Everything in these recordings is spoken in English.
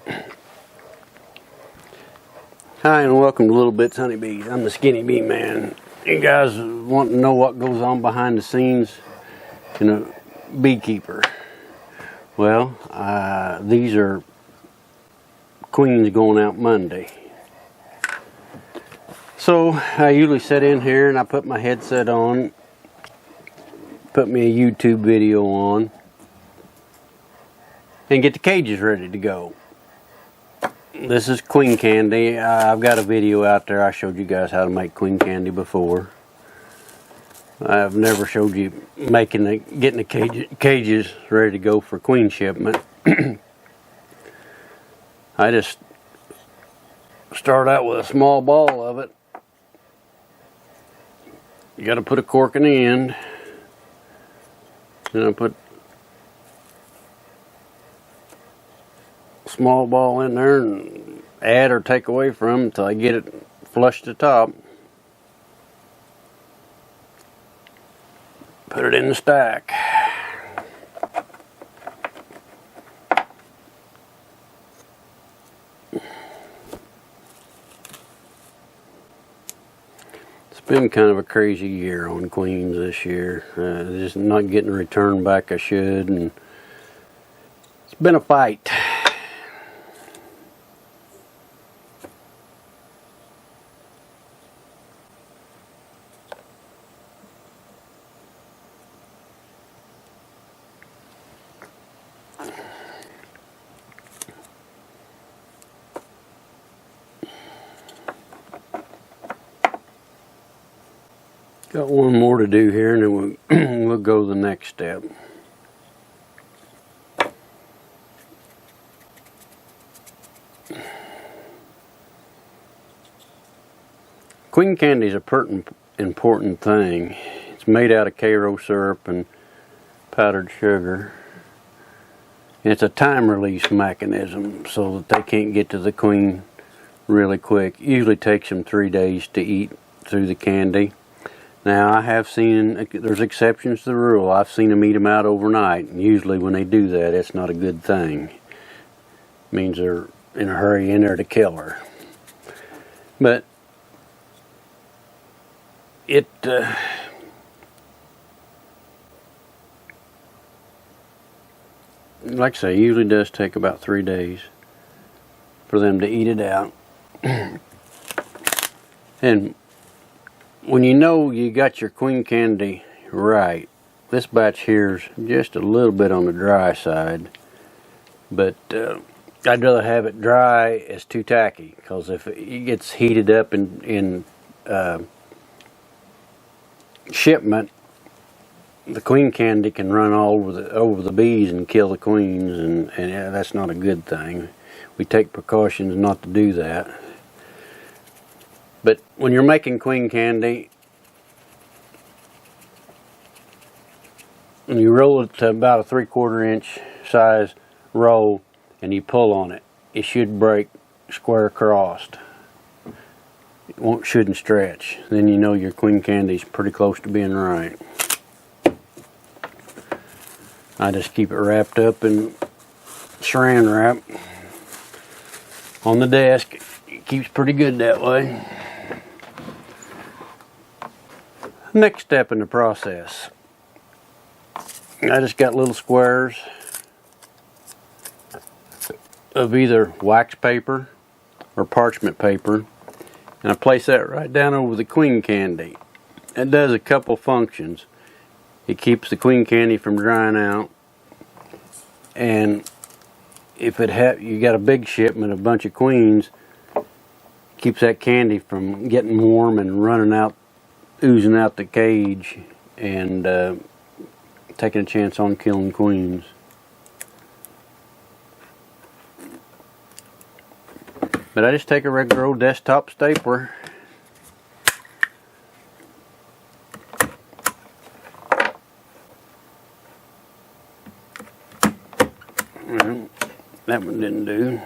Hi and welcome to Little Bits Honeybees. I'm the Skinny Bee Man. You guys want to know what goes on behind the scenes in a beekeeper? Well, these are queens going out Monday. So I usually sit in here and I put my headset on, put me a YouTube video on, and get the cages ready to go. This is queen candy. I've got a video out there. I showed you guys how to make queen candy before. I've never showed you getting the cages ready to go for queen shipment. I just start out with a small ball of it. You got to put a cork in the end. Then I put small ball in there and add or take away from until I get it flush to the top. Put it in the stack. It's been kind of a crazy year on queens this year. Just not getting the return back I should, and it's been a fight. Got one more to do here, and then we'll go to the next step. Queen candy is a important thing. It's made out of Karo syrup and powdered sugar. And it's a time release mechanism so that they can't get to the queen really quick. It usually takes them 3 days to eat through the candy. Now, I have seen, there's exceptions to the rule. I've seen them eat them out overnight, and usually when they do that, it's not a good thing. It means they're in a hurry in there to kill her. But it, like I say, usually does take about 3 days for them to eat it out. And when you know you got your queen candy right, this batch here's just a little bit on the dry side, but I'd rather have it dry as too tacky, because if it gets heated up in shipment, the queen candy can run all over the bees and kill the queens, and that's not a good thing. We take precautions not to do that. But when you're making queen candy, and you roll it to about a 3/4 inch size roll, and you pull on it, it should break square crossed. It shouldn't stretch. Then you know your queen candy's pretty close to being right. I just keep it wrapped up in saran wrap on the desk. It keeps pretty good that way. Next step in the process, I just got little squares of either wax paper or parchment paper, and I place that right down over the queen candy. It does a couple functions. It keeps the queen candy from drying out, and if you got a big shipment, a bunch of queens, keeps that candy from getting warm and running out, oozing out the cage, and taking a chance on killing queens. But I just take a regular old desktop stapler that one didn't do.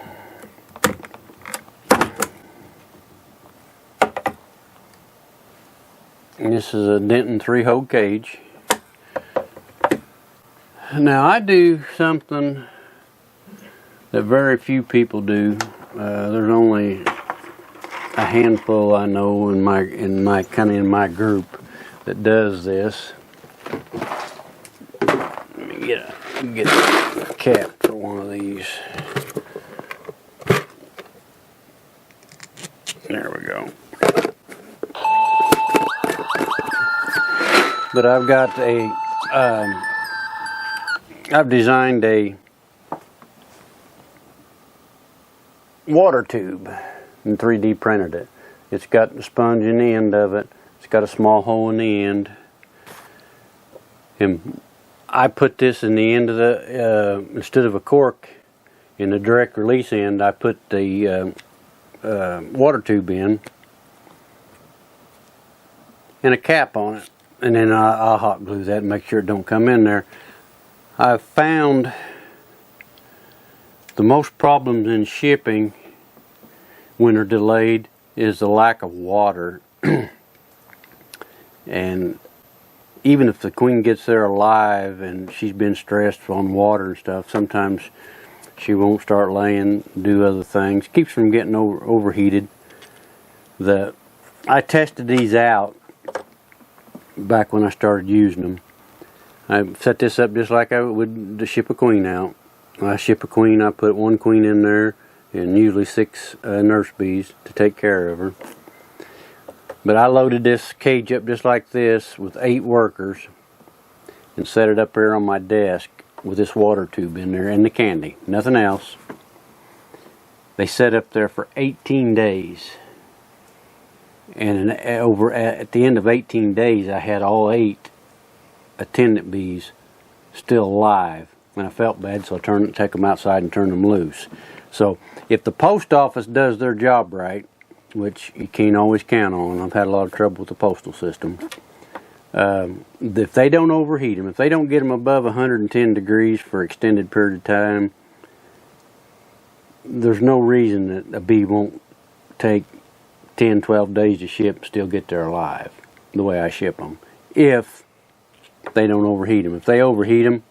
And this is a Denton 3-hole cage. Now I do something that very few people do. There's only a handful I know in my group that does this. Let me get a cap for one of these. There we go. But I've got I've designed a water tube and 3D printed it. It's got the sponge in the end of it. It's got a small hole in the end. And I put this in the end of the, instead of a cork in the direct release end, I put the water tube in and a cap on it. And then I'll hot glue that and make sure it don't come in there. I've found the most problems in shipping when they're delayed is the lack of water. And even if the queen gets there alive and she's been stressed on water and stuff, sometimes she won't start laying, do other things. Keeps from getting overheated. I tested these out back when I started using them. I set this up just like I would to ship a queen out. When I ship a queen, I put one queen in there and usually 6 nurse bees to take care of her. But I loaded this cage up just like this with 8 workers and set it up there on my desk with this water tube in there and the candy, nothing else. They sat up there for 18 days. And at the end of 18 days, I had all 8 attendant bees still alive. And I felt bad, so I take them outside and turn them loose. So if the post office does their job right, which you can't always count on, I've had a lot of trouble with the postal system. If they don't overheat them, if they don't get them above 110 degrees for extended period of time, there's no reason that a bee won't take 10, 12 days to ship and still get there alive, the way I ship them, if they don't overheat them. If they overheat them,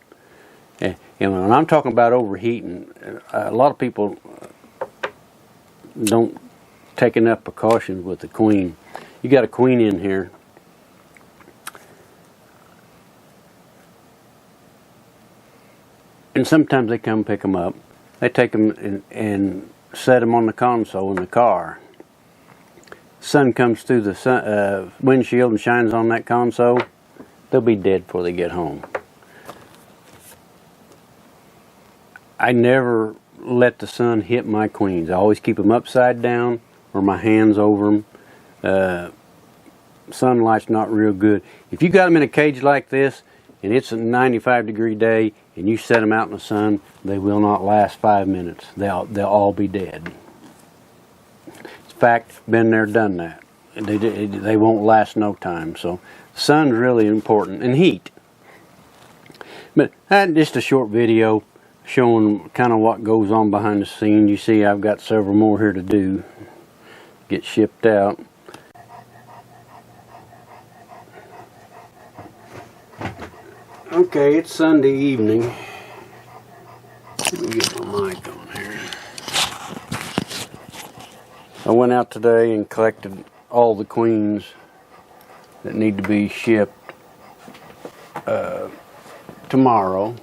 and when I'm talking about overheating, a lot of people don't take enough precautions with the queen. You got a queen in here. And sometimes they come pick them up. They take them and set them on the console in the car. Sun comes through the windshield and shines on that console, they'll be dead before they get home. I never let the sun hit my queens. I always keep them upside down or my hands over them. Sunlight's not real good. If you got them in a cage like this and it's a 95-degree day and you set them out in the sun, they will not last 5 minutes. They'll all be dead. Fact, been there, done that. They won't last no time. So sun's really important, and heat. But just a short video showing kind of what goes on behind the scenes. You see I've got several more here to do, get shipped out. Okay, it's Sunday evening. Let me get my mic on here. I went out today and collected all the queens that need to be shipped tomorrow.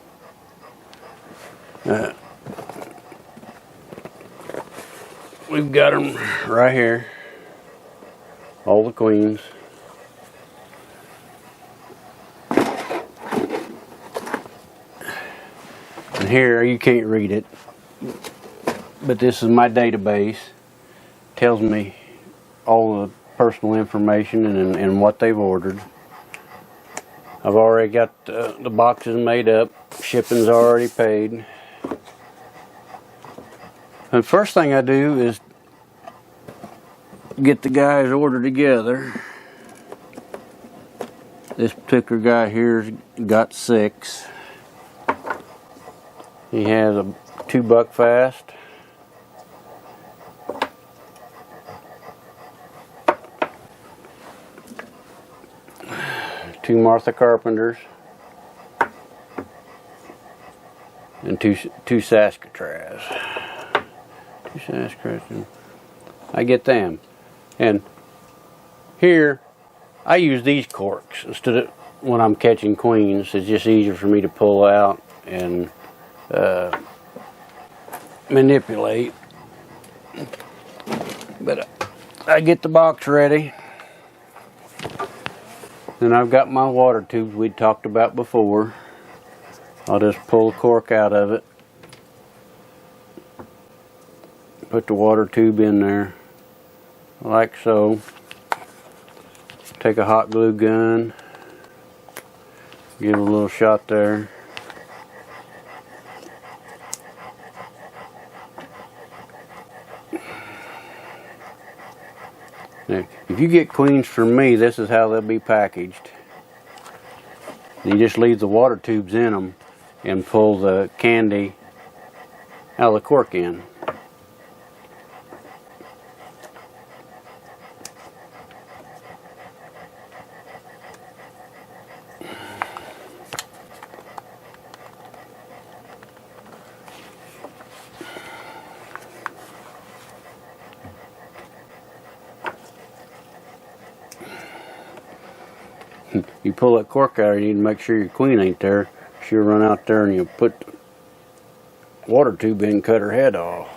We've got them right here, all the queens. And here, you can't read it, but this is my database. Tells me all the personal information and what they've ordered. I've already got the boxes made up. Shipping's already paid. And the first thing I do is get the guys' order together. This particular guy here's got 6. He has a 2 Buckfast. Two Martha Carpenters and two Saskatraz. Two Saskatraz. I get them. And here, I use these corks instead of when I'm catching queens. It's just easier for me to pull out and manipulate. But I get the box ready. Then I've got my water tubes we talked about before. I'll just pull the cork out of it. Put the water tube in there, like so. Take a hot glue gun. Give it a little shot there. Now, if you get queens from me, this is how they'll be packaged. You just leave the water tubes in them and pull the candy out of the cork in. You pull that cork out, you need to make sure your queen ain't there. She'll run out there and you put the water tube in and cut her head off.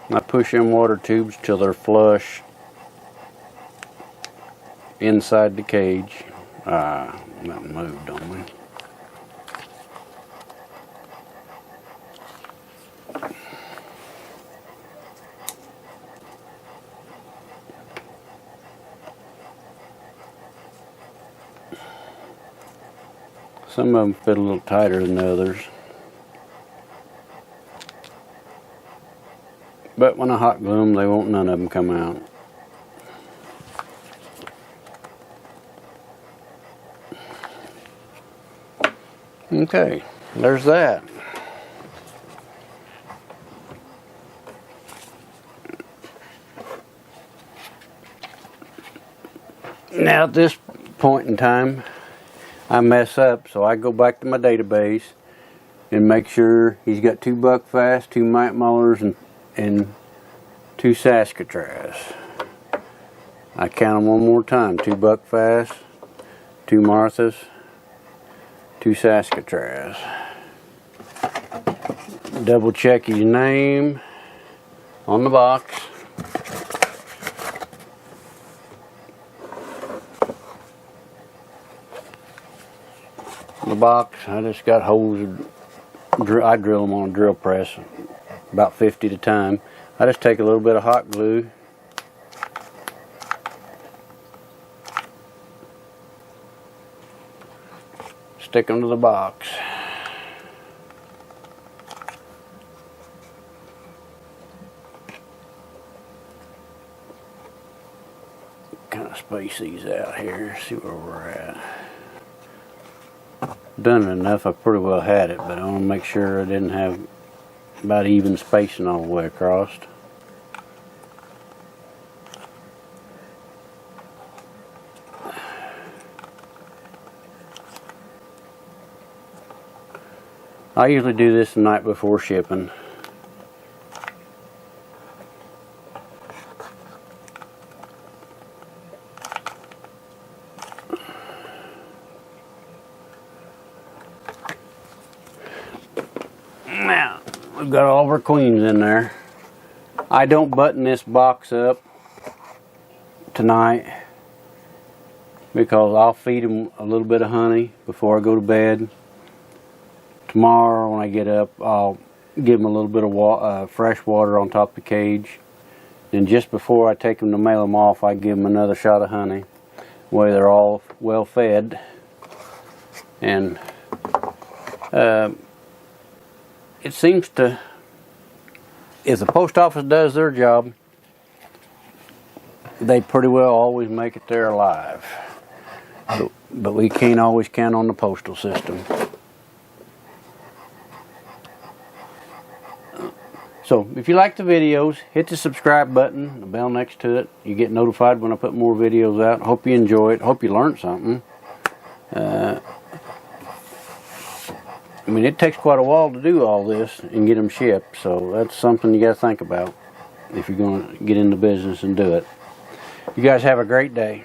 I push them water tubes till they're flush inside the cage. Nothing moved on me. Some of them fit a little tighter than others. But when I hot glue them, they won't none of them come out. Okay, there's that. Now at this point in time, I mess up, so I go back to my database and make sure he's got 2 buckfast, 2 mite molars, and 2 Saskatraz. I count them one more time: 2 buckfast, 2 Marthas, 2 Saskatraz. Double check his name on the box. The box, I just got holes. I drill them on a drill press, about 50 at a time. I just take a little bit of hot glue, stick them to the box. Kind of space these out here, see where we're at. Done it enough, I pretty well had it, but I want to make sure I didn't have about even spacing all the way across. I usually do this the night before shipping. Now, we've got all of our queens in there. I don't button this box up tonight because I'll feed them a little bit of honey before I go to bed. Tomorrow when I get up, I'll give them a little bit of fresh water on top of the cage. And just before I take them to mail them off, I give them another shot of honey. Way they're all well fed. And it seems to, if the post office does their job, they pretty well always make it there alive. but we can't always count on the postal system. So if you like the videos, hit the subscribe button, the bell next to it. You get notified when I put more videos out. Hope you enjoy it. Hope you learned something. I mean, it takes quite a while to do all this and get them shipped, so that's something you got to think about if you're going to get into business and do it. You guys have a great day.